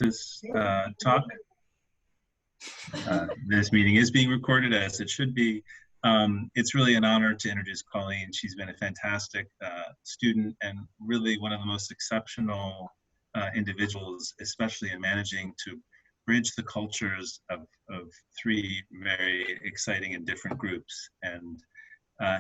This talk. This meeting is being recorded, as it should be. It's really an honor to introduce Colleen. She's been a fantastic student and really one of the most exceptional individuals, especially in managing to bridge the cultures of three very exciting and different groups, and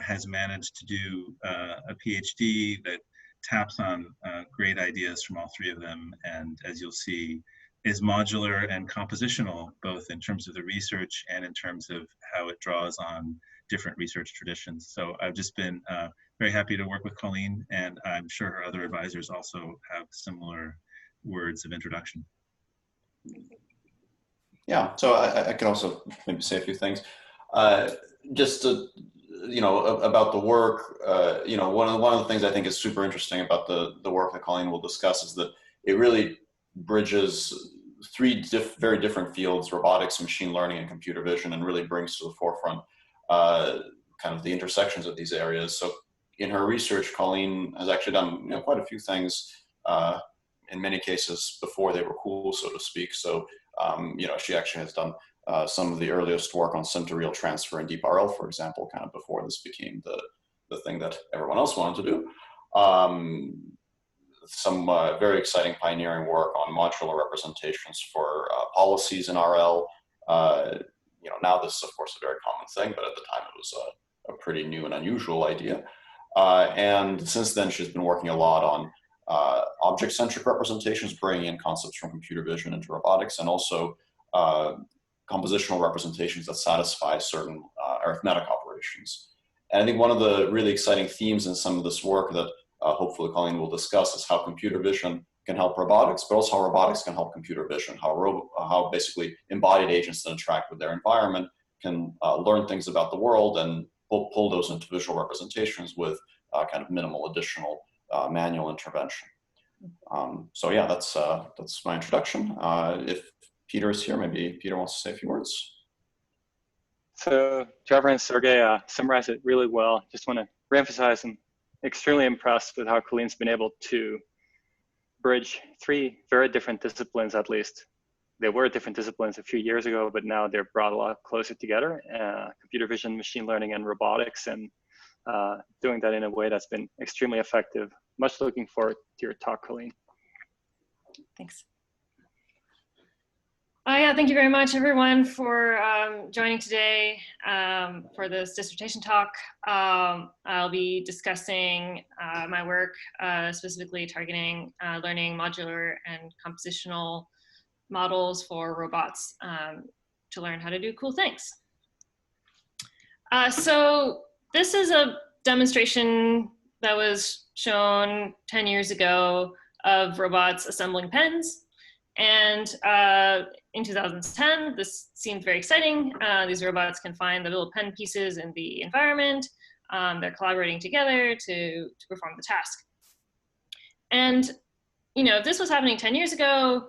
has managed to do a PhD that taps on great ideas from all three of them, and as you'll see, is modular and compositional, both in terms of the research and in terms of how it draws on different research traditions. So I've just been very happy to work with Colleen, and I'm sure her other advisors also have similar words of introduction. Yeah, so I can also maybe say a few things. Just to, about the work, one of the things I think is super interesting about the work that Colleen will discuss is that it really bridges three very different fields: robotics, machine learning, and computer vision, and really brings to the forefront kind of the intersections of these areas. So in her research, Colleen has actually done quite a few things, in many cases before they were cool, so to speak. So she actually has done some of the earliest work on sim-to-real transfer in DeepRL, for example, kind of before this became the thing that everyone else wanted to do. Some very exciting pioneering work on modular representations for policies in RL. Now this is of course a very common thing, but at the time it was a pretty new and unusual idea. And since then she's been working a lot on object-centric representations, bringing in concepts from computer vision into robotics, and also compositional representations that satisfy certain arithmetic operations. And I think one of the really exciting themes in some of this work that hopefully Colleen will discuss is how computer vision can help robotics, but also how robotics can help computer vision, how basically embodied agents that interact with their environment can learn things about the world and pull those into visual representations with kind of minimal additional manual intervention. So yeah, that's my introduction. If Peter is here, maybe Peter wants to say a few words. So Trevor and Sergey summarized it really well. Just want to reemphasize I'm extremely impressed with how Colleen's been able to bridge three very different disciplines. At least they were different disciplines a few years ago, but now they're brought a lot closer together, computer vision, machine learning, and robotics, and doing that in a way that's been extremely effective. Much looking forward to your talk, Colleen. Thanks. Yeah, thank you very much, everyone, for joining today for this dissertation talk. I'll be discussing my work, specifically targeting learning modular and compositional models for robots to learn how to do cool things. So this is a demonstration that was shown 10 years ago of robots assembling pens. And in 2010, this seemed very exciting. These robots can find the little pen pieces in the environment. They're collaborating together to perform the task. And if this was happening 10 years ago,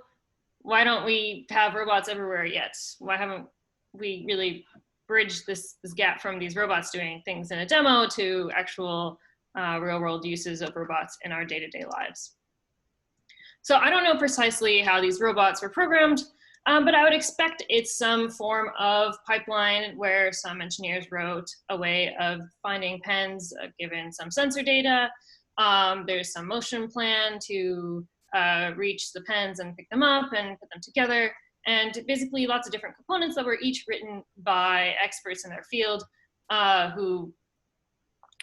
why don't we have robots everywhere yet? Why haven't we really bridged this gap from these robots doing things in a demo to actual real-world uses of robots in our day-to-day lives? So I don't know precisely how these robots were programmed, but I would expect it's some form of pipeline where some engineers wrote a way of finding pens given some sensor data. There's some motion plan to reach the pens and pick them up and put them together. And basically lots of different components that were each written by experts in their field who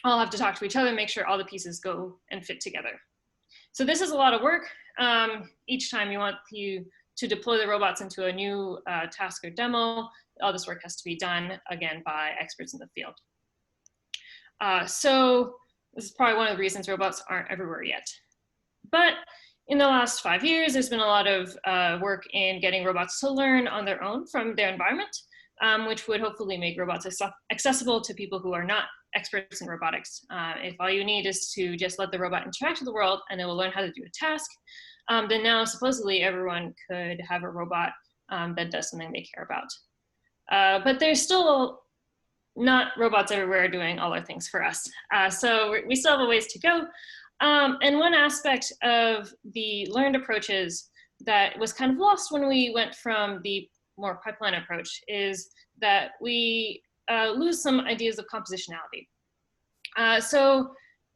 all have to talk to each other and make sure all the pieces go and fit together. So this is a lot of work. Each time you want to deploy the robots into a new task or demo, all this work has to be done, again, by experts in the field. So this is probably one of the reasons robots aren't everywhere yet. But in the last 5 years, there's been a lot of work in getting robots to learn on their own from their environment, which would hopefully make robots accessible to people who are not experts in robotics. If all you need is to just let the robot interact with the world and it will learn how to do a task, then now supposedly everyone could have a robot that does something they care about. But there's still not robots everywhere doing all our things for us. So we still have a ways to go. And one aspect of the learned approaches that was kind of lost when we went from the more pipeline approach is that we lose some ideas of compositionality. So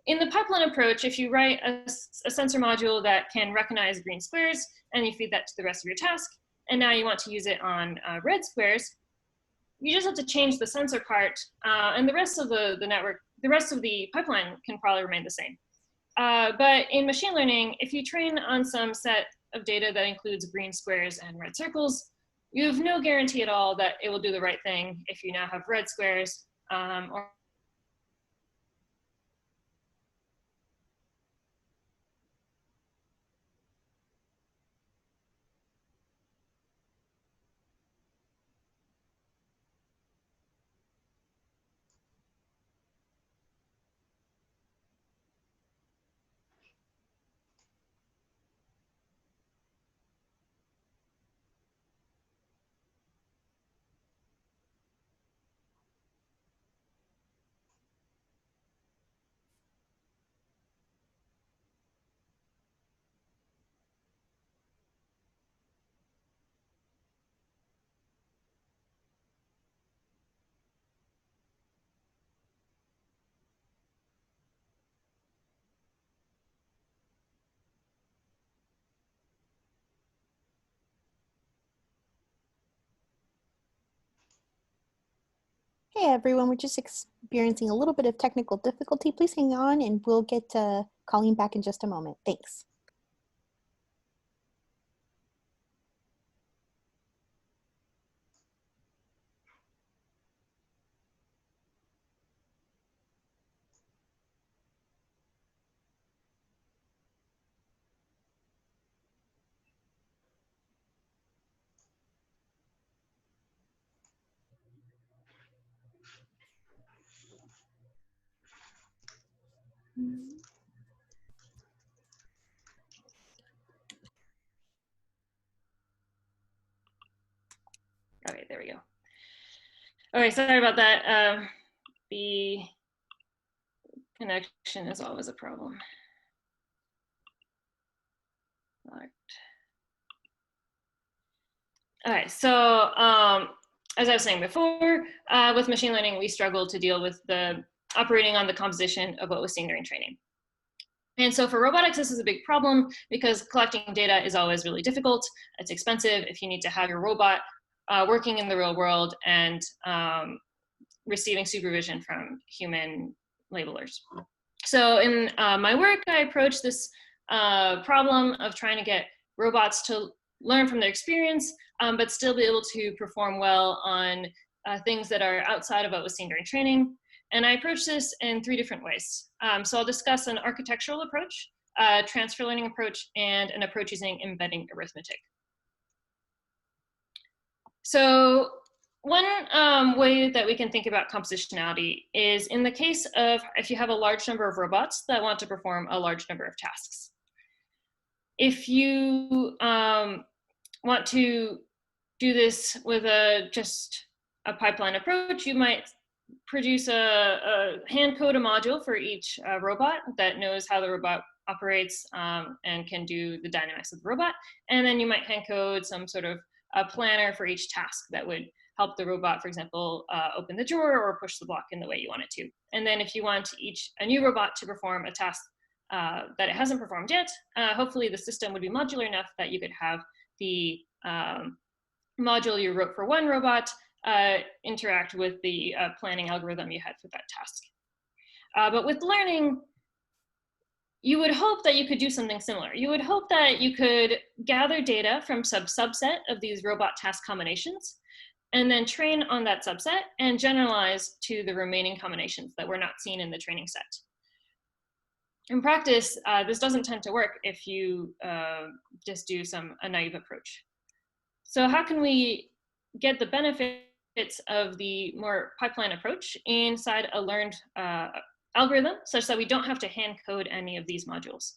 in the pipeline approach, if you write a sensor module that can recognize green squares and you feed that to the rest of your task, and now you want to use it on red squares, you just have to change the sensor part, and the rest of the network, the rest of the pipeline can probably remain the same. But in machine learning, if you train on some set of data that includes green squares and red circles, you have no guarantee at all that it will do the right thing if you now have red squares or Hey everyone, we're just experiencing a little bit of technical difficulty. Please hang on and we'll get Colleen back in just a moment. Thanks. okay, there we go. Okay, sorry about that. The connection is always a problem. Okay, so as I was saying before, with machine learning, we struggle to deal with the operating on the composition of what was seen during training. And so for robotics, this is a big problem because collecting data is always really difficult. It's expensive if you need to have your robot working in the real world and receiving supervision from human labelers. So in my work, I approach this problem of trying to get robots to learn from their experience, but still be able to perform well on things that are outside of what was seen during training. And I approach this in 3 different ways. So I'll discuss an architectural approach, a transfer learning approach, and an approach using embedding arithmetic. So one way that we can think about compositionality is in the case of if you have a large number of robots that want to perform a large number of tasks. If you want to do this with just a pipeline approach, you might produce a hand code a module for each robot that knows how the robot operates and can do the dynamics of the robot. And then you might hand code some sort of a planner for each task that would help the robot, for example, open the drawer or push the block in the way you want it to. And then if you want a new robot to perform a task that it hasn't performed yet, hopefully the system would be modular enough that you could have the module you wrote for one robot interact with the planning algorithm you had for that task. But with learning, you would hope that you could do something similar. You would hope that you could gather data from subset of these robot task combinations and then train on that subset and generalize to the remaining combinations that were not seen in the training set. In practice, this doesn't tend to work if you just do a naive approach. So how can we get the benefits of the more pipeline approach inside a learned algorithm such that we don't have to hand code any of these modules?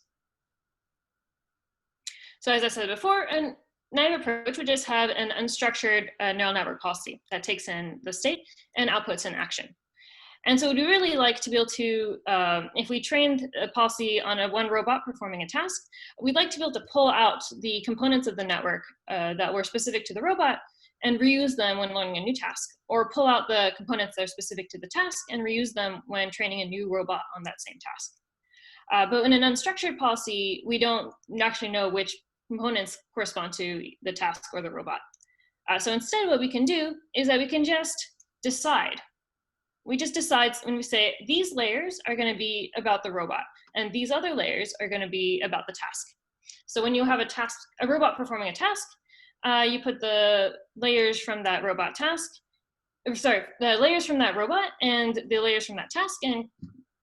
So as I said before, a naive approach would just have an unstructured neural network policy that takes in the state and outputs an action. And so we'd really like to be able to, if we trained a policy on one robot performing a task, we'd like to be able to pull out the components of the network that were specific to the robot and reuse them when learning a new task, or pull out the components that are specific to the task and reuse them when training a new robot on that same task. But in an unstructured policy, we don't actually know which components correspond to the task or the robot. So instead, what we can do is that we can just decide. We just decide when we say these layers are going to be about the robot, and these other layers are going to be about the task. So when you have a robot performing a task, you put the layers from that robot task, the layers from that robot and the layers from that task, and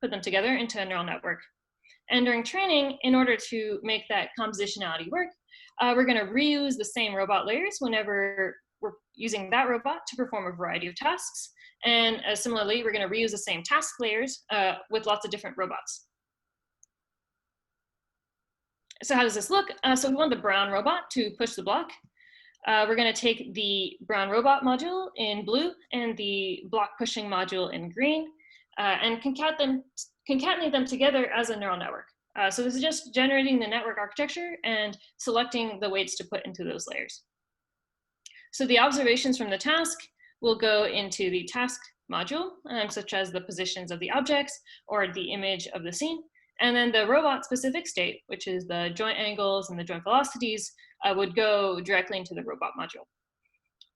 put them together into a neural network. And during training, in order to make that compositionality work, we're going to reuse the same robot layers whenever we're using that robot to perform a variety of tasks. And similarly, we're going to reuse the same task layers with lots of different robots. So how does this look? So we want the brown robot to push the block. We're going to take the brown robot module in blue and the block pushing module in green and concatenate them together as a neural network. So this is just generating the network architecture and selecting the weights to put into those layers. So the observations from the task will go into the task module, such as the positions of the objects or the image of the scene. And then the robot specific state, which is the joint angles and the joint velocities, would go directly into the robot module.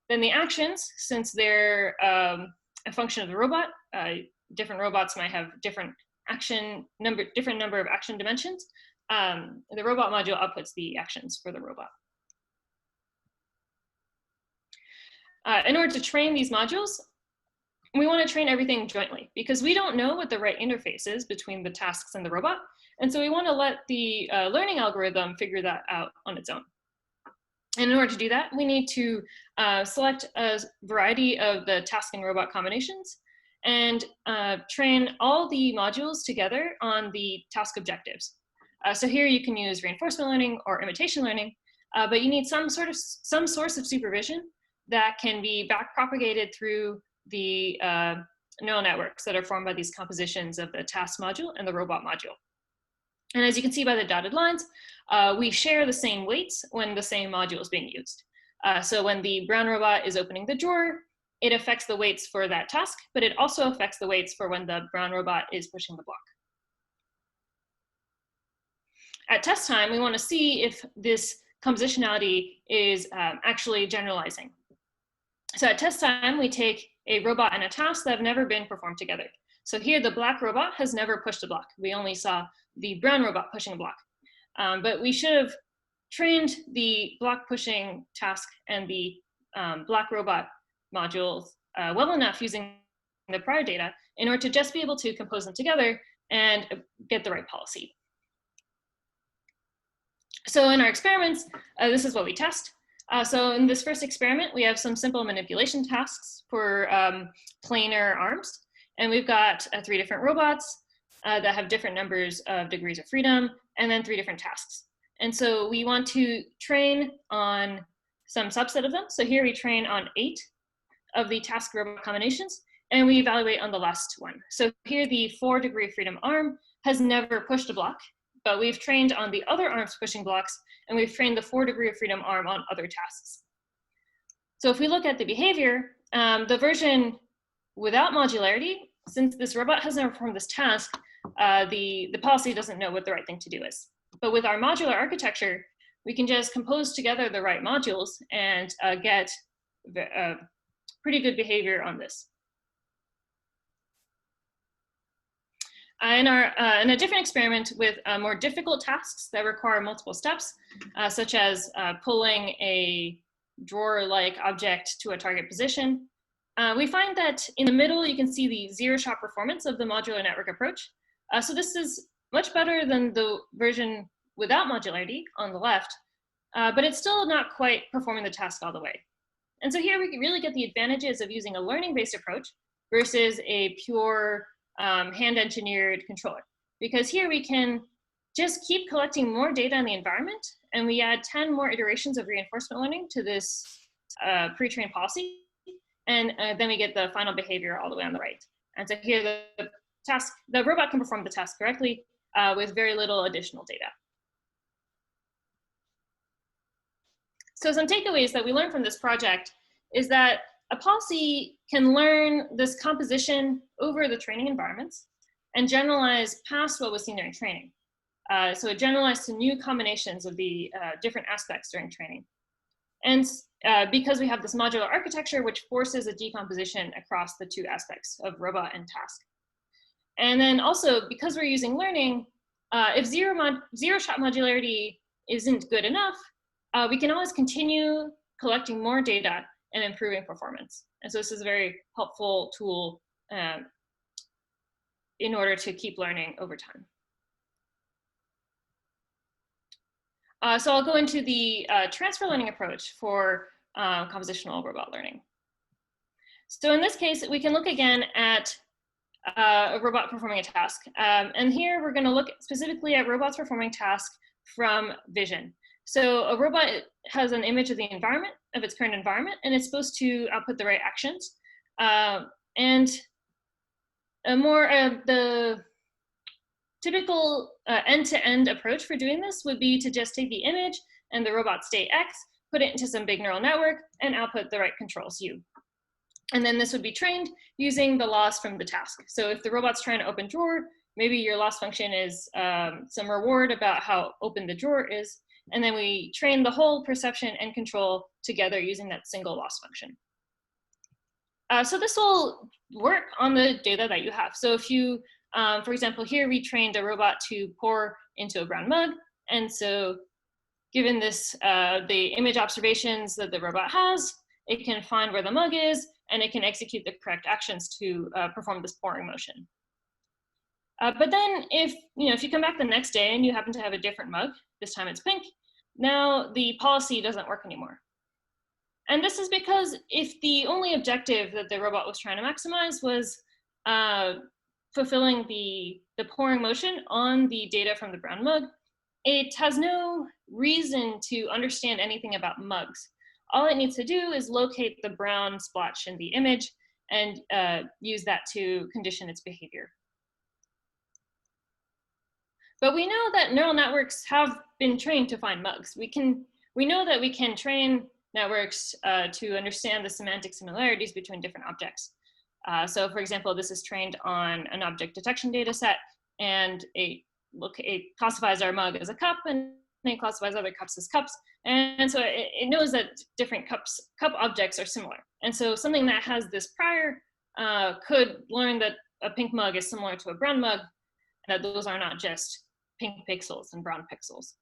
Then the actions, since they're a function of the robot, different robots might have different number of action dimensions. The robot module outputs the actions for the robot. In order to train these modules, we want to train everything jointly because we don't know what the right interface is between the tasks and the robot. And so we want to let the learning algorithm figure that out on its own. And in order to do that, we need to select a variety of the task and robot combinations and train all the modules together on the task objectives. So here you can use reinforcement learning or imitation learning, but you need some source of supervision that can be backpropagated through the neural networks that are formed by these compositions of the task module and the robot module. And as you can see by the dotted lines, we share the same weights when the same module is being used. So when the brown robot is opening the drawer, it affects the weights for that task, but it also affects the weights for when the brown robot is pushing the block. At test time, we want to see if this compositionality is actually generalizing. So at test time, we take a robot and a task that have never been performed together. So here, the black robot has never pushed a block. We only saw the brown robot pushing a block. But we should have trained the block pushing task and the black robot modules well enough using the prior data in order to just be able to compose them together and get the right policy. So in our experiments, this is what we test. So in this first experiment, we have some simple manipulation tasks for planar arms. And we've got 3 different robots that have different numbers of degrees of freedom, and then 3 different tasks. And so we want to train on some subset of them. So here we train on 8 of the task robot combinations, and we evaluate on the last one. So here the 4 degree of freedom arm has never pushed a block, but we've trained on the other arms pushing blocks, and we've trained the 4 degree of freedom arm on other tasks. So if we look at the behavior, the version without modularity, since this robot has never performed this task, the policy doesn't know what the right thing to do is. But with our modular architecture, we can just compose together the right modules and get pretty good behavior on this. In a different experiment with more difficult tasks that require multiple steps, such as pulling a drawer-like object to a target position, we find that in the middle, you can see the zero-shot performance of the modular network approach. So this is much better than the version without modularity on the left, but it's still not quite performing the task all the way. And so here we can really get the advantages of using a learning-based approach versus a pure hand-engineered controller. Because here we can just keep collecting more data in the environment, and we add 10 more iterations of reinforcement learning to this pre-trained policy, and then we get the final behavior all the way on the right. And so here the robot can perform the task correctly with very little additional data. So some takeaways that we learned from this project is that a policy can learn this composition over the training environments and generalize past what was seen during training. So it generalized to new combinations of the different aspects during training. And because we have this modular architecture, which forces a decomposition across the two aspects of robot and task. And then also, because we're using learning, if zero-shot modularity isn't good enough, we can always continue collecting more data and improving performance. And so this is a very helpful tool in order to keep learning over time. So I'll go into the transfer learning approach for compositional robot learning. So in this case, we can look again at a robot performing a task. And here we're going to look specifically at robots performing tasks from vision. So a robot has an image of the environment, of its current environment, and it's supposed to output the right actions. And the typical end-to-end approach for doing this would be to just take the image and the robot state X, put it into some big neural network, and output the right controls U. And then this would be trained using the loss from the task. So if the robot's trying to open drawer, maybe your loss function is some reward about how open the drawer is. And then we train the whole perception and control together using that single loss function. So this will work on the data that you have. So if you, for example, here we trained a robot to pour into a brown mug. And so given this, the image observations that the robot has, it can find where the mug is, and it can execute the correct actions to perform this pouring motion. But then if you come back the next day and you happen to have a different mug, this time it's pink, now the policy doesn't work anymore. And this is because if the only objective that the robot was trying to maximize was fulfilling the pouring motion on the data from the brown mug, it has no reason to understand anything about mugs. All it needs to do is locate the brown splotch in the image and use that to condition its behavior. But we know that neural networks have been trained to find mugs. We know that we can train networks to understand the semantic similarities between different objects. So for example, this is trained on an object detection data set, and it classifies our mug as a cup, and it classifies other cups as cups. And so it knows that different cup objects are similar. And so something that has this prior could learn that a pink mug is similar to a brown mug, and that those are not just pink pixels and brown pixels.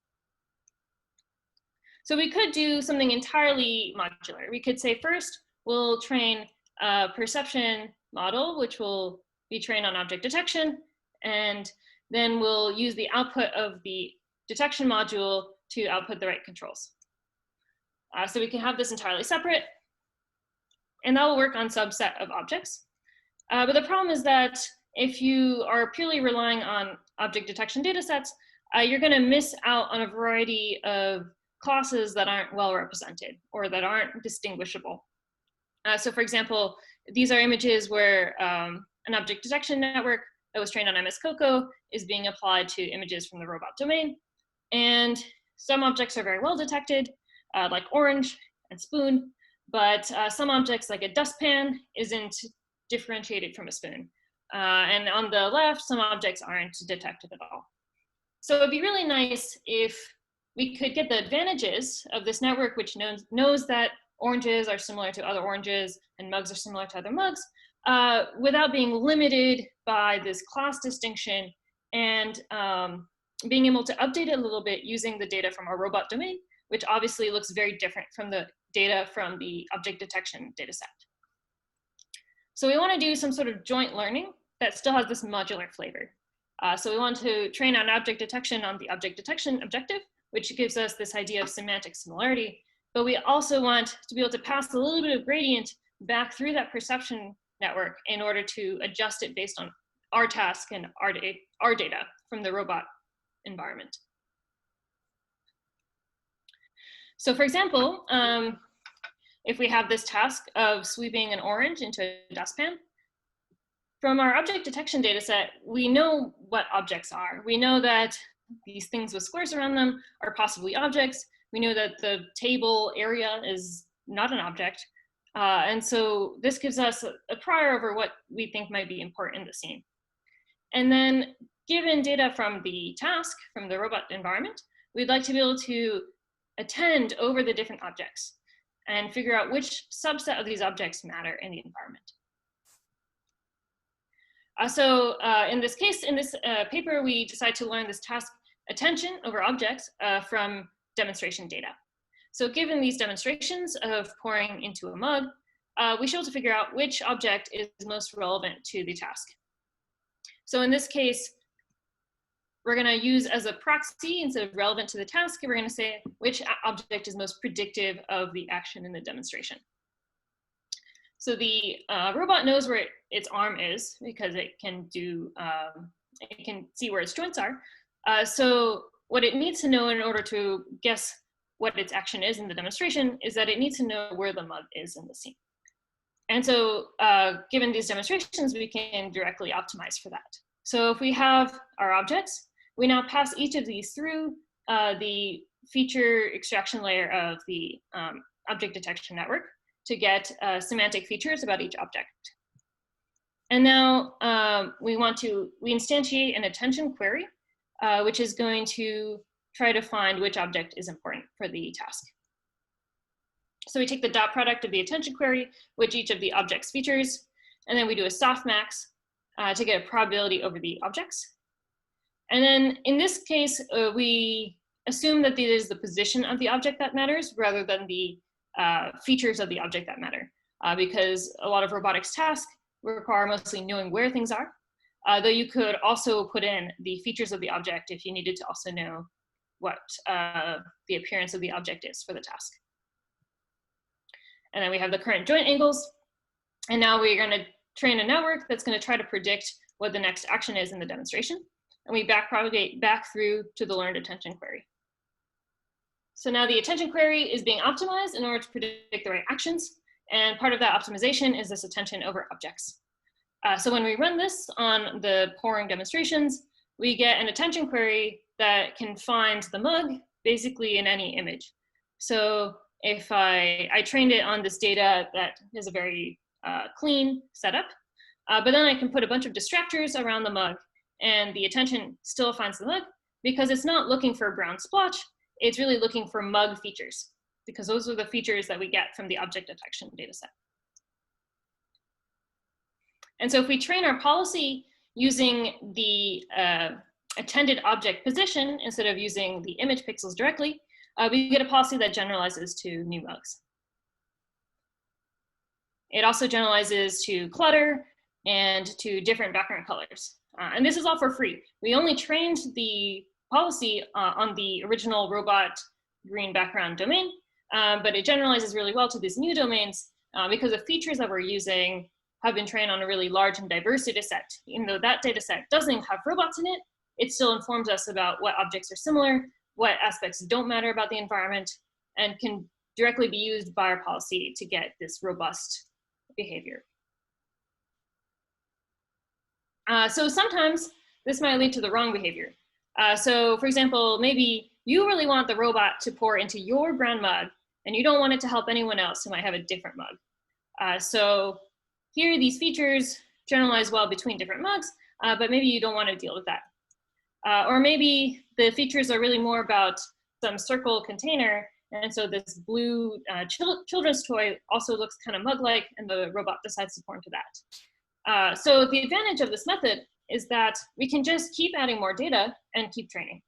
So we could do something entirely modular. We could say first, we'll train a perception model, which will be trained on object detection, and then we'll use the output of the detection module to output the right controls. So we can have this entirely separate, and that will work on subset of objects. But the problem is that if you are purely relying on object detection data sets, you're going to miss out on a variety of classes that aren't well represented or that aren't distinguishable. So for example, these are images where an object detection network that was trained on MS-COCO is being applied to images from the robot domain. And some objects are very well detected, like orange and spoon, but some objects like a dustpan isn't differentiated from a spoon. And on the left, some objects aren't detected at all. So it'd be really nice if we could get the advantages of this network, which knows that oranges are similar to other oranges and mugs are similar to other mugs, without being limited by this class distinction, and being able to update it a little bit using the data from our robot domain, which obviously looks very different from the data from the object detection data set. So we want to do some sort of joint learning that still has this modular flavor. So we want to train on object detection on the object detection objective, which gives us this idea of semantic similarity. But we also want to be able to pass a little bit of gradient back through that perception network in order to adjust it based on our task and our data from the robot environment. So for example, if we have this task of sweeping an orange into a dustpan, from our object detection data set, we know what objects are. We know that these things with squares around them are possibly objects. We know that the table area is not an object. And so this gives us a prior over what we think might be important in the scene. And then given data from the task, from the robot environment, we'd like to be able to attend over the different objects and figure out which subset of these objects matter in the environment. In this case, in this paper, we decided to learn this task attention over objects from demonstration data. So given these demonstrations of pouring into a mug, we should be able to figure out which object is most relevant to the task. So in this case, we're going to use as a proxy, instead of relevant to the task, we're going to say which object is most predictive of the action in the demonstration. So the robot knows where its arm is because it can see where its joints are. So what it needs to know in order to guess what its action is in the demonstration is that it needs to know where the mug is in the scene. And so given these demonstrations, we can directly optimize for that. So if we have our objects, we now pass each of these through the feature extraction layer of the object detection network to get semantic features about each object. And now we instantiate an attention query, which is going to try to find which object is important for the task. So we take the dot product of the attention query, which each of the objects features, and then we do a softmax to get a probability over the objects. And then in this case, we assume that it is the position of the object that matters rather than the features of the object that matter, because a lot of robotics tasks require mostly knowing where things are, though you could also put in the features of the object if you needed to also know what the appearance of the object is for the task. And then we have the current joint angles. And now we're going to train a network that's going to try to predict what the next action is in the demonstration. And we backpropagate back through to the learned attention query. So now the attention query is being optimized in order to predict the right actions. And part of that optimization is this attention over objects. So when we run this on the pouring demonstrations, we get an attention query that can find the mug basically in any image. So if I trained it on this data that is a very clean setup, but then I can put a bunch of distractors around the mug and the attention still finds the mug because it's not looking for a brown splotch, it's really looking for mug features because those are the features that we get from the object detection data set. And so if we train our policy using the attended object position instead of using the image pixels directly, we get a policy that generalizes to new mugs. It also generalizes to clutter and to different background colors. And this is all for free. We only trained the policy on the original robot green background domain, but it generalizes really well to these new domains because the features that we're using have been trained on a really large and diverse data set. Even though that data set doesn't have robots in it, it still informs us about what objects are similar, what aspects don't matter about the environment, and can directly be used by our policy to get this robust behavior. So sometimes this might lead to the wrong behavior. So for example, maybe you really want the robot to pour into your brown mug and you don't want it to help anyone else who might have a different mug. So here these features generalize well between different mugs, but maybe you don't want to deal with that. Or maybe the features are really more about some circle container, and so this blue children's toy also looks kind of mug-like, and the robot decides to pour into that. So the advantage of this method is that we can just keep adding more data and keep training.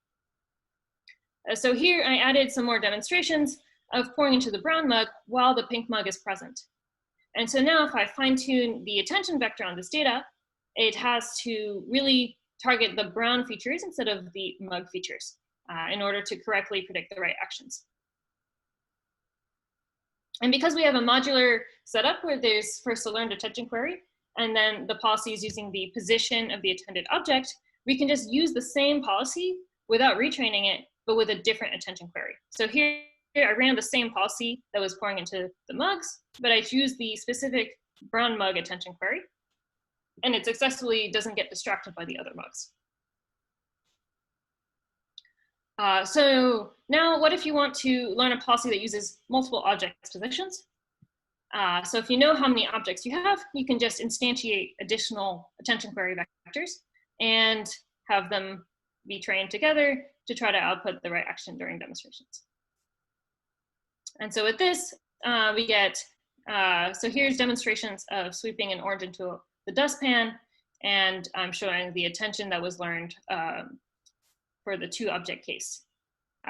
So here I added some more demonstrations of pouring into the brown mug while the pink mug is present. And so now if I fine-tune the attention vector on this data, it has to really target the brown features instead of the mug features in order to correctly predict the right actions. And because we have a modular setup where there's first a learned attention query, and then the policy is using the position of the attended object, we can just use the same policy without retraining it, but with a different attention query. So here I ran the same policy that was pouring into the mugs, but I used the specific brown mug attention query. and it successfully doesn't get distracted by the other bugs. So now what if you want to learn a policy that uses multiple object positions? So if you know how many objects you have, you can just instantiate additional attention query vectors and have them be trained together to try to output the right action during demonstrations. And so with this, we get, so here's demonstrations of sweeping an orange into the dustpan, and I'm showing the attention that was learned for the 2-object case.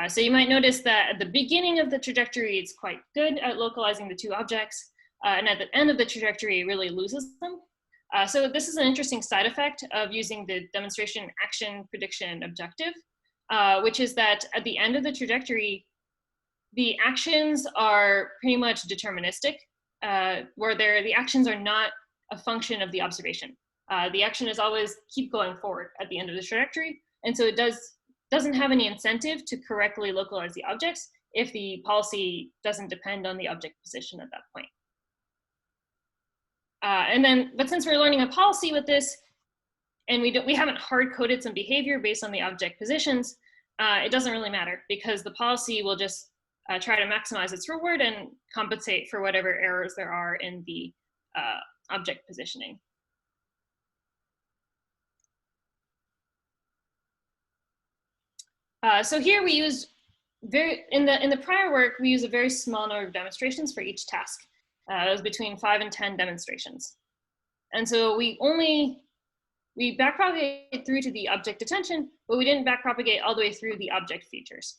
So you might notice that at the beginning of the trajectory, it's quite good at localizing the 2 objects, and at the end of the trajectory, it really loses them. So this is an interesting side effect of using the demonstration action prediction objective, which is that at the end of the trajectory, the actions are pretty much deterministic, where the actions are not a function of the observation. The action is always keep going forward at the end of the trajectory, and so it doesn't have any incentive to correctly localize the objects if the policy doesn't depend on the object position at that point. But since we're learning a policy with this, and we haven't hard-coded some behavior based on the object positions, it doesn't really matter, because the policy will just try to maximize its reward and compensate for whatever errors there are in the object positioning. So here we use in the prior work, we use a very small number of demonstrations for each task. It was between 5 and 10 demonstrations. And so we backpropagate through to the object attention, but we didn't backpropagate all the way through the object features.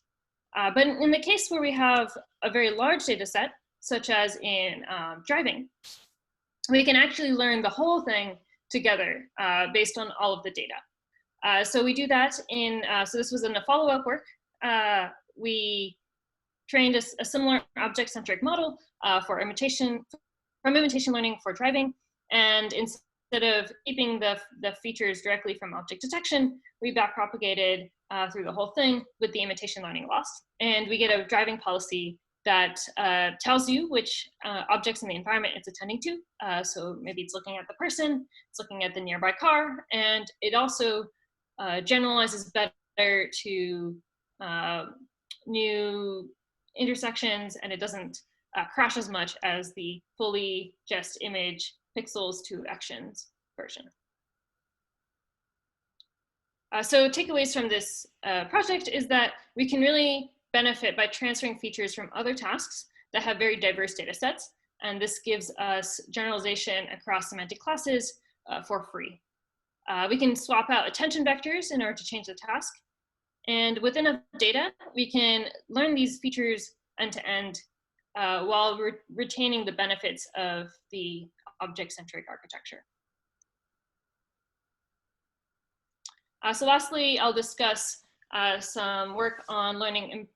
But in the case where we have a very large data set, such as in driving, we can actually learn the whole thing together based on all of the data. So we do that in, so this was in the follow-up work. We trained a similar object-centric model from imitation learning for driving. And instead of keeping the features directly from object detection, we backpropagated through the whole thing with the imitation learning loss. And we get a driving policy that tells you which objects in the environment it's attending to. So maybe it's looking at the person, it's looking at the nearby car, and it also generalizes better to new intersections, and it doesn't crash as much as the fully just image pixels to actions version. So takeaways from this project is that we can really benefit by transferring features from other tasks that have very diverse data sets, and this gives us generalization across semantic classes for free. We can swap out attention vectors in order to change the task, and with enough data, we can learn these features end-to-end while retaining the benefits of the object-centric architecture. So lastly, I'll discuss some work on learning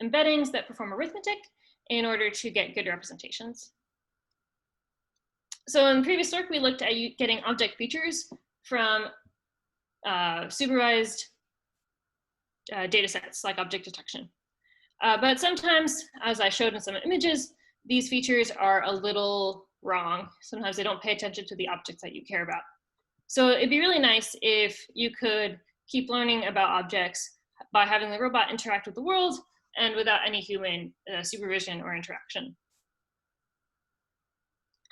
embeddings that perform arithmetic in order to get good representations. So in previous work, we looked at getting object features from supervised data sets like object detection. But sometimes, as I showed in some images, these features are a little wrong. Sometimes they don't pay attention to the objects that you care about. So it'd be really nice if you could keep learning about objects by having the robot interact with the world and without any human supervision or interaction.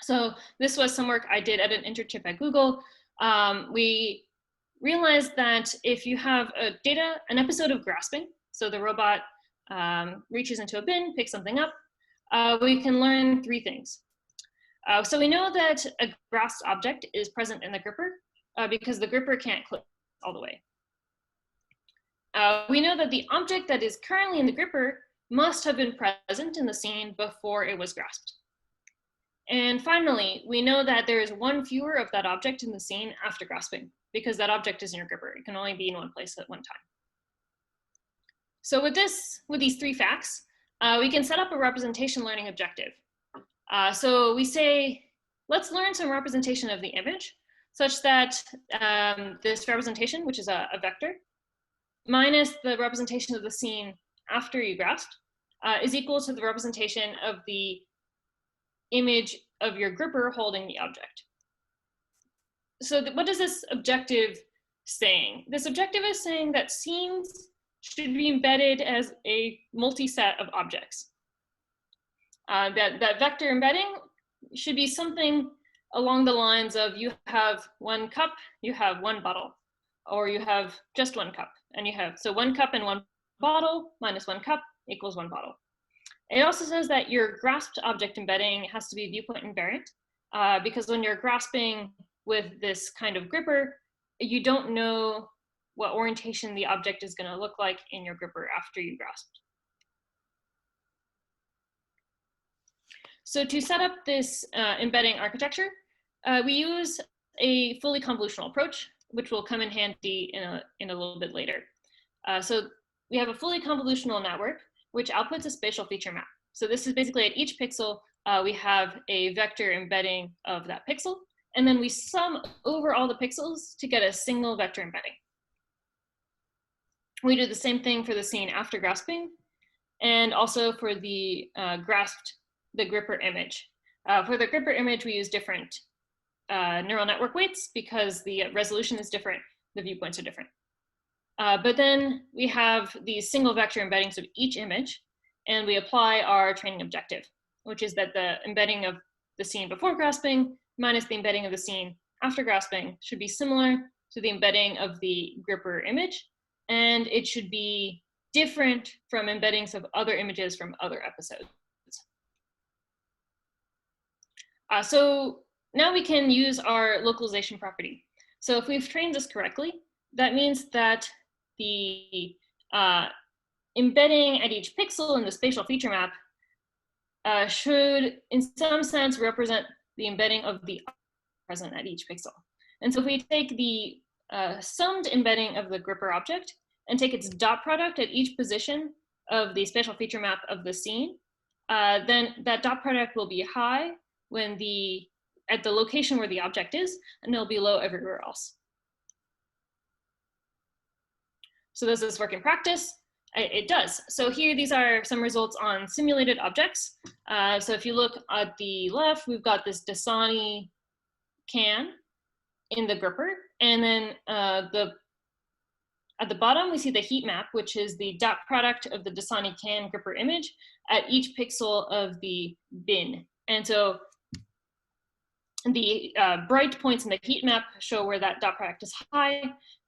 So this was some work I did at an internship at Google. We realized that if you have an episode of grasping, so the robot reaches into a bin, picks something up, we can learn 3 things. So we know that a grasped object is present in the gripper because the gripper can't click all the way. We know that the object that is currently in the gripper must have been present in the scene before it was grasped. And finally, we know that there is 1 fewer of that object in the scene after grasping because that object is in your gripper. It can only be in one place at one time. So with these 3 facts, we can set up a representation learning objective. So we say, let's learn some representation of the image such that this representation, which is a vector, minus the representation of the scene after you grasped, is equal to the representation of the image of your gripper holding the object. what is this objective saying? This objective is saying that scenes should be embedded as a multi-set of objects. That vector embedding should be something along the lines of you have one cup, you have one bottle, or you have just one cup, and you have, so one cup and one bottle minus one cup equals one bottle. It also says that your grasped object embedding has to be viewpoint invariant, because when you're grasping with this kind of gripper, you don't know what orientation the object is going to look like in your gripper after you grasped. So to set up this embedding architecture, we use a fully convolutional approach, which will come in handy in a little bit later. So we have a fully convolutional network, which outputs a spatial feature map. So this is basically at each pixel, we have a vector embedding of that pixel, and then we sum over all the pixels to get a single vector embedding. We do the same thing for the scene after grasping, and also for the the gripper image. For the gripper image, we use different neural network weights because the resolution is different, the viewpoints are different. But then we have these single vector embeddings of each image, and we apply our training objective, which is that the embedding of the scene before grasping minus the embedding of the scene after grasping should be similar to the embedding of the gripper image, and it should be different from embeddings of other images from other episodes. So now we can use our localization property. So if we've trained this correctly, that means that the embedding at each pixel in the spatial feature map should, in some sense, represent the embedding of the present at each pixel. And so if we take the summed embedding of the gripper object and take its dot product at each position of the spatial feature map of the scene, then that dot product will be high when at the location where the object is, and it'll be low everywhere else. So does this work in practice? It does. So here, these are some results on simulated objects. So if you look at the left, we've got this Dasani can in the gripper. And then at the bottom, we see the heat map, which is the dot product of the Dasani can gripper image at each pixel of the bin. And so the bright points in the heat map show where that dot product is high,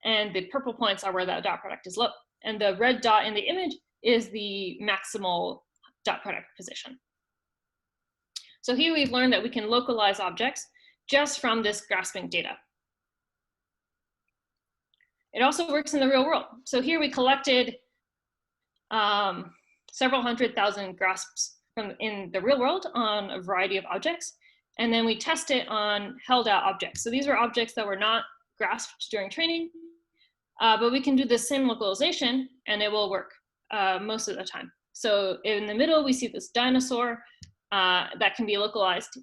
and the purple points are where that dot product is low. And the red dot in the image is the maximal dot product position. So here we've learned that we can localize objects just from this grasping data. It also works in the real world. So here we collected several 100,000 grasps in the real world on a variety of objects. And then we test it on held out objects. So these are objects that were not grasped during training, but we can do the same localization and it will work most of the time. So in the middle, we see this dinosaur that can be localized.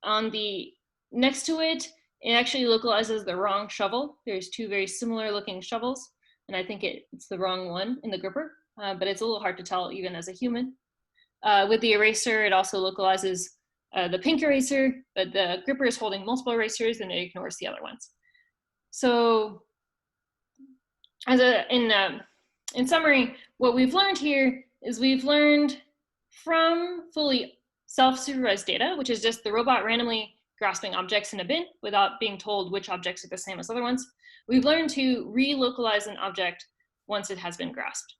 On the next to it, it actually localizes the wrong shovel. There's two very similar looking shovels, and I think it's the wrong one in the gripper, but it's a little hard to tell even as a human. With the eraser, it also localizes the pink eraser, but the gripper is holding multiple erasers and it ignores the other ones. So in summary, what we've learned here is we've learned from fully self-supervised data, which is just the robot randomly grasping objects in a bin without being told which objects are the same as other ones. We've learned to relocalize an object once it has been grasped.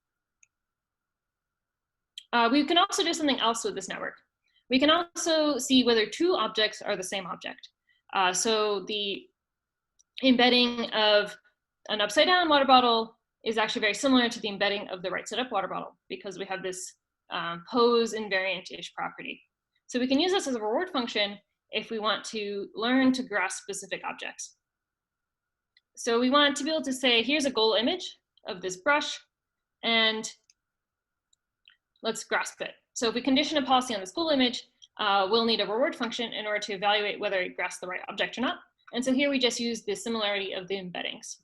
We can also do something else with this network. We can also see whether two objects are the same object. So the embedding of an upside down water bottle is actually very similar to the embedding of the right side up water bottle because we have this pose invariant-ish property. So we can use this as a reward function if we want to learn to grasp specific objects. So we want to be able to say, here's a goal image of this brush, and let's grasp it. So if we condition a policy on this goal image, we'll need a reward function in order to evaluate whether it grasps the right object or not. And so here we just use the similarity of the embeddings.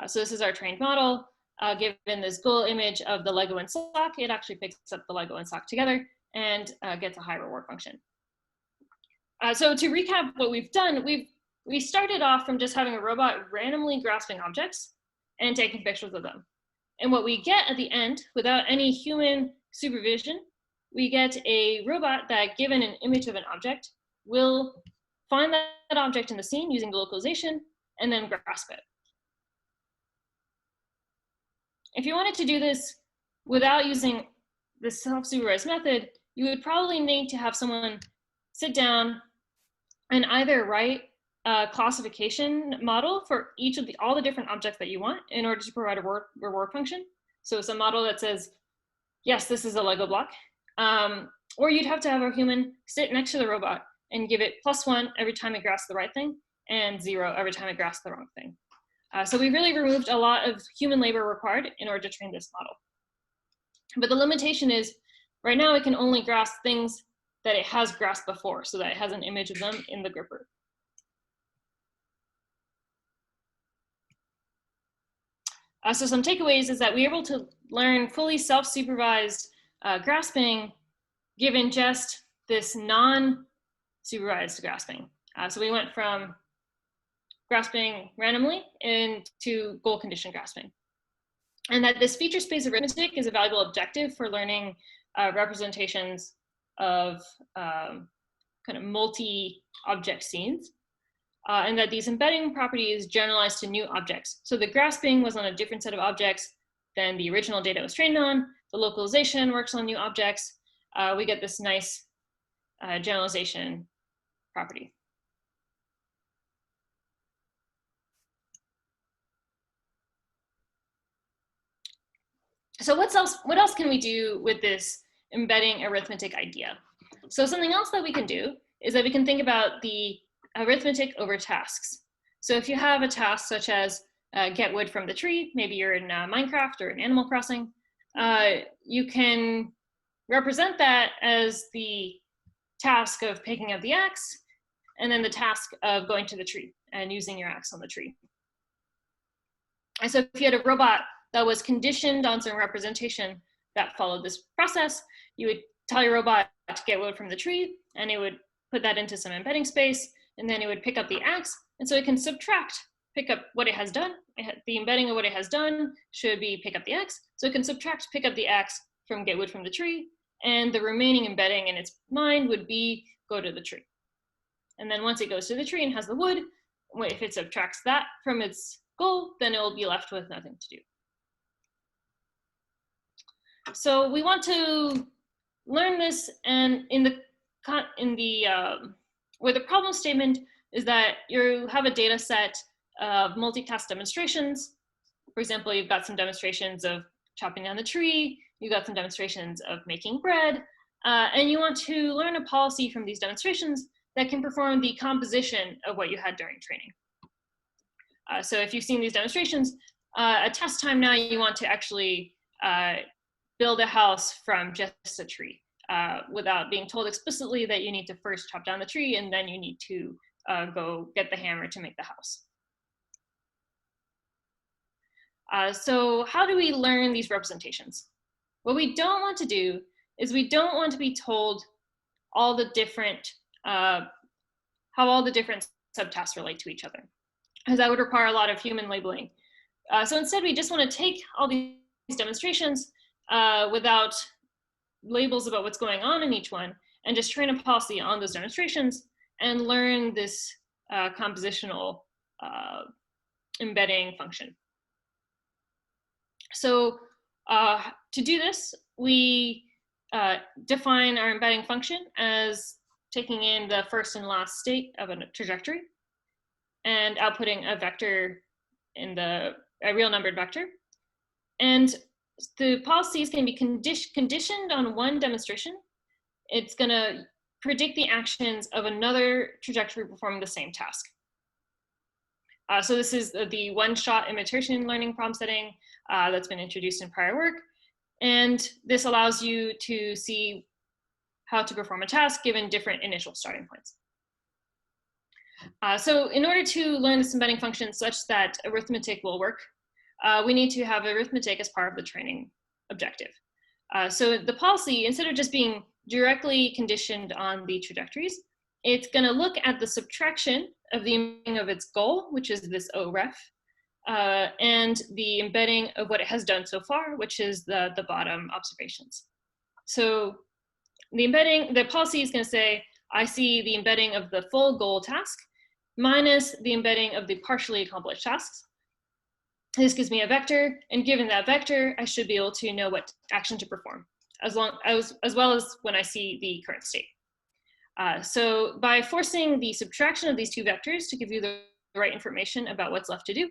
So this is our trained model. Given this goal image of the Lego and sock, it actually picks up the Lego and sock together and gets a high reward function. So to recap what we've done, we started off from just having a robot randomly grasping objects and taking pictures of them. And what we get at the end, without any human supervision, we get a robot that, given an image of an object, will find that object in the scene using the localization and then grasp it. If you wanted to do this without using the self-supervised method, you would probably need to have someone sit down and either write a classification model for each of all the different objects that you want in order to provide a reward function. So it's a model that says, yes, this is a Lego block. Or you'd have to have a human sit next to the robot and give it +1 every time it grasps the right thing and 0 every time it grasps the wrong thing. So we really removed a lot of human labor required in order to train this model. But the limitation is, right now it can only grasp things that it has grasped before, so that it has an image of them in the gripper. So some takeaways is that we were able to learn fully self-supervised grasping given just this non-supervised grasping. So we went from grasping randomly into goal condition grasping. And that this feature space arithmetic is a valuable objective for learning representations of kind of multi-object scenes. And that these embedding properties generalize to new objects. So the grasping was on a different set of objects than the original data was trained on. The localization works on new objects. We get this nice generalization property. So what else can we do with this embedding arithmetic idea? So something else that we can do is that we can think about the arithmetic over tasks. So if you have a task such as get wood from the tree, maybe you're in Minecraft or in Animal Crossing, you can represent that as the task of picking up the axe, and then the task of going to the tree and using your axe on the tree. And so if you had a robot that was conditioned on some representation that followed this process, you would tell your robot to get wood from the tree, and it would put that into some embedding space, and then it would pick up the axe, and so it can pick up what it has done. The embedding of what it has done should be pick up the axe, so it can subtract pick up the axe from get wood from the tree, and the remaining embedding in its mind would be go to the tree. And then once it goes to the tree and has the wood, if it subtracts that from its goal, then it will be left with nothing to do. So we want to learn this, and where the problem statement is that you have a data set of multitask demonstrations. For example, you've got some demonstrations of chopping down the tree, you've got some demonstrations of making bread, and you want to learn a policy from these demonstrations that can perform the composition of what you had during training. So if you've seen these demonstrations, a test time now, you want to actually build a house from just a tree without being told explicitly that you need to first chop down the tree and then you need to go get the hammer to make the house. So how do we learn these representations? What we don't want to do is we don't want to be told all the different, how all the different subtasks relate to each other, because that would require a lot of human labeling. So instead, we just want to take all these demonstrations without labels about what's going on in each one and just train a policy on those demonstrations and learn this compositional embedding function. So to do this, we define our embedding function as taking in the first and last state of a trajectory and outputting a vector in a real numbered vector. And the policies can be conditioned on one demonstration. It's going to predict the actions of another trajectory performing the same task. So this is the one-shot imitation learning problem setting that's been introduced in prior work. And this allows you to see how to perform a task given different initial starting points. So in order to learn this embedding function such that arithmetic will work, we need to have arithmetic as part of the training objective. So the policy, instead of just being directly conditioned on the trajectories, it's going to look at the subtraction of the embedding of its goal, which is this OREF, and the embedding of what it has done so far, which is the bottom observations. So the embedding, the policy is going to say, I see the embedding of the full goal task minus the embedding of the partially accomplished tasks. This gives me a vector, and given that vector, I should be able to know what action to perform, as well as when I see the current state. So by forcing the subtraction of these two vectors to give you the right information about what's left to do,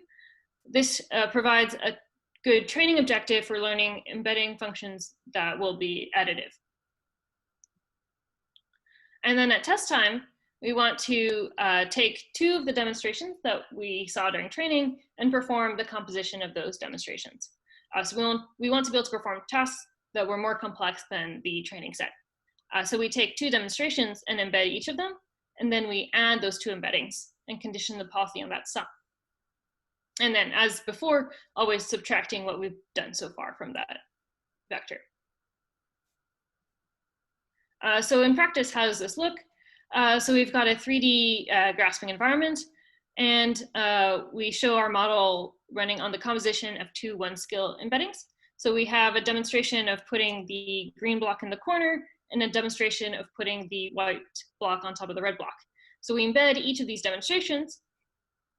this provides a good training objective for learning embedding functions that will be additive. And then at test time, we want to take two of the demonstrations that we saw during training and perform the composition of those demonstrations. So we want to be able to perform tasks that were more complex than the training set. So we take two demonstrations and embed each of them, and then we add those two embeddings and condition the policy on that sum. And then, as before, always subtracting what we've done so far from that vector. So in practice, how does this look? So we've got a 3D grasping environment, and we show our model running on the composition of two one-skill embeddings. So we have a demonstration of putting the green block in the corner and a demonstration of putting the white block on top of the red block. So we embed each of these demonstrations,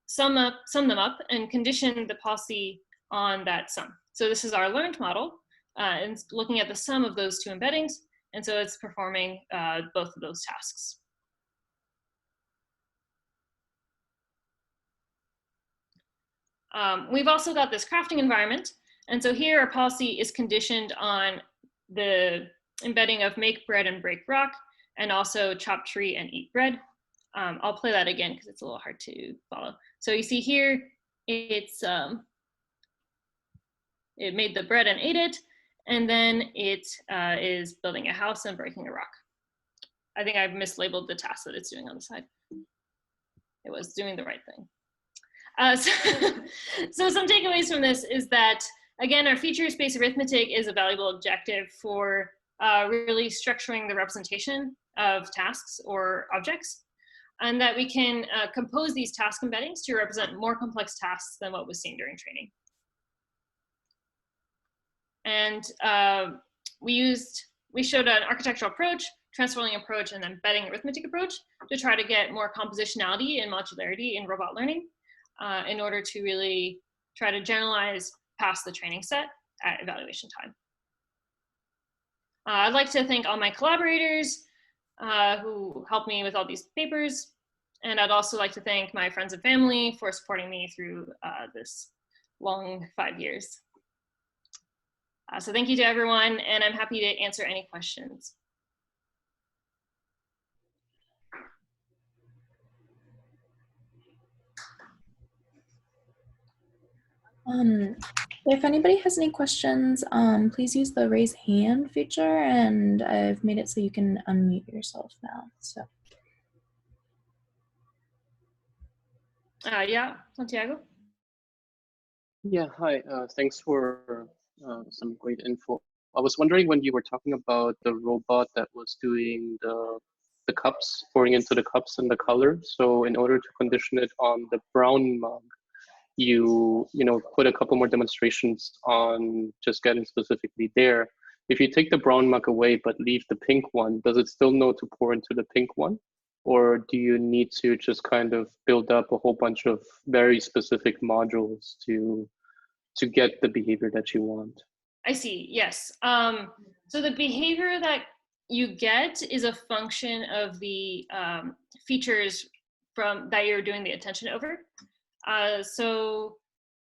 sum them up, and condition the policy on that sum. So this is our learned model, and it's looking at the sum of those two embeddings, and so it's performing both of those tasks. We've also got this crafting environment, and so here our policy is conditioned on the embedding of make bread and break rock, and also chop tree and eat bread. I'll play that again because it's a little hard to follow. So you see here, it made the bread and ate it, and then it is building a house and breaking a rock. I think I've mislabeled the task that it's doing on the side. It was doing the right thing. So some takeaways from this is that, again, our feature space arithmetic is a valuable objective for really structuring the representation of tasks or objects, and that we can compose these task embeddings to represent more complex tasks than what was seen during training. And we showed an architectural approach, transforming approach, and embedding arithmetic approach to try to get more compositionality and modularity in robot learning in order to really try to generalize past the training set at evaluation time. I'd like to thank all my collaborators who helped me with all these papers. And I'd also like to thank my friends and family for supporting me through this long 5 years. So thank you to everyone, and I'm happy to answer any questions. If anybody has any questions, please use the raise hand feature, and I've made it so you can unmute yourself now. So. Yeah, Santiago. Yeah, hi. Thanks for some great info. I was wondering, when you were talking about the robot that was doing the cups, pouring into the cups and the color. So in order to condition it on the brown mug, you put a couple more demonstrations on just getting specifically there. If you take the brown mug away but leave the pink one, does it still know to pour into the pink one? Or do you need to just kind of build up a whole bunch of very specific modules to get the behavior that you want? I see, yes. So the behavior that you get is a function of the features that you're doing the attention over. So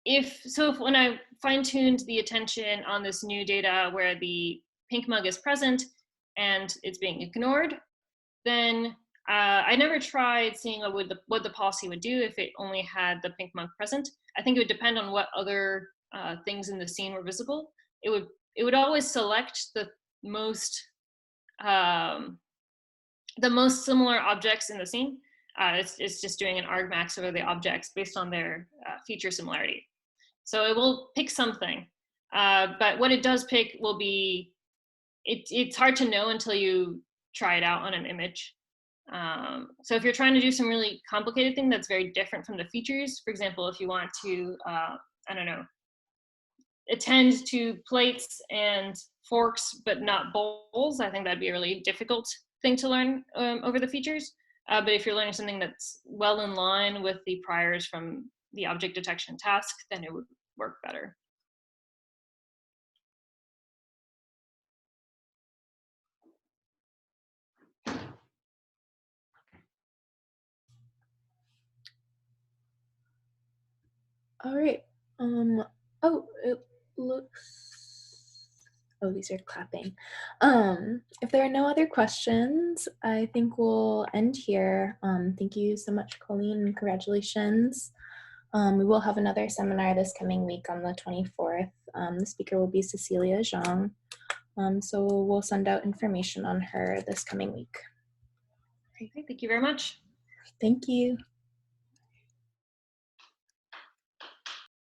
if when I fine-tuned the attention on this new data where the pink mug is present and it's being ignored, then I never tried seeing what the policy would do if it only had the pink mug present. I think it would depend on what other things in the scene were visible. It would always select the most similar objects in the scene. It's just doing an argmax over the objects based on their feature similarity. So it will pick something, but what it does pick will be, it's hard to know until you try it out on an image. So if you're trying to do some really complicated thing that's very different from the features, for example, if you want to, I don't know, attend to plates and forks but not bowls, I think that'd be a really difficult thing to learn over the features. But if you're learning something that's well in line with the priors from the object detection task, then it would work better. All right. Oh, it looks. Oh, these are clapping. If there are no other questions, I think we'll end here. Thank you so much, Colleen, and congratulations. We will have another seminar this coming week on the 24th. The speaker will be Cecilia Zhang. So we'll send out information on her this coming week. Okay, thank you very much. Thank you.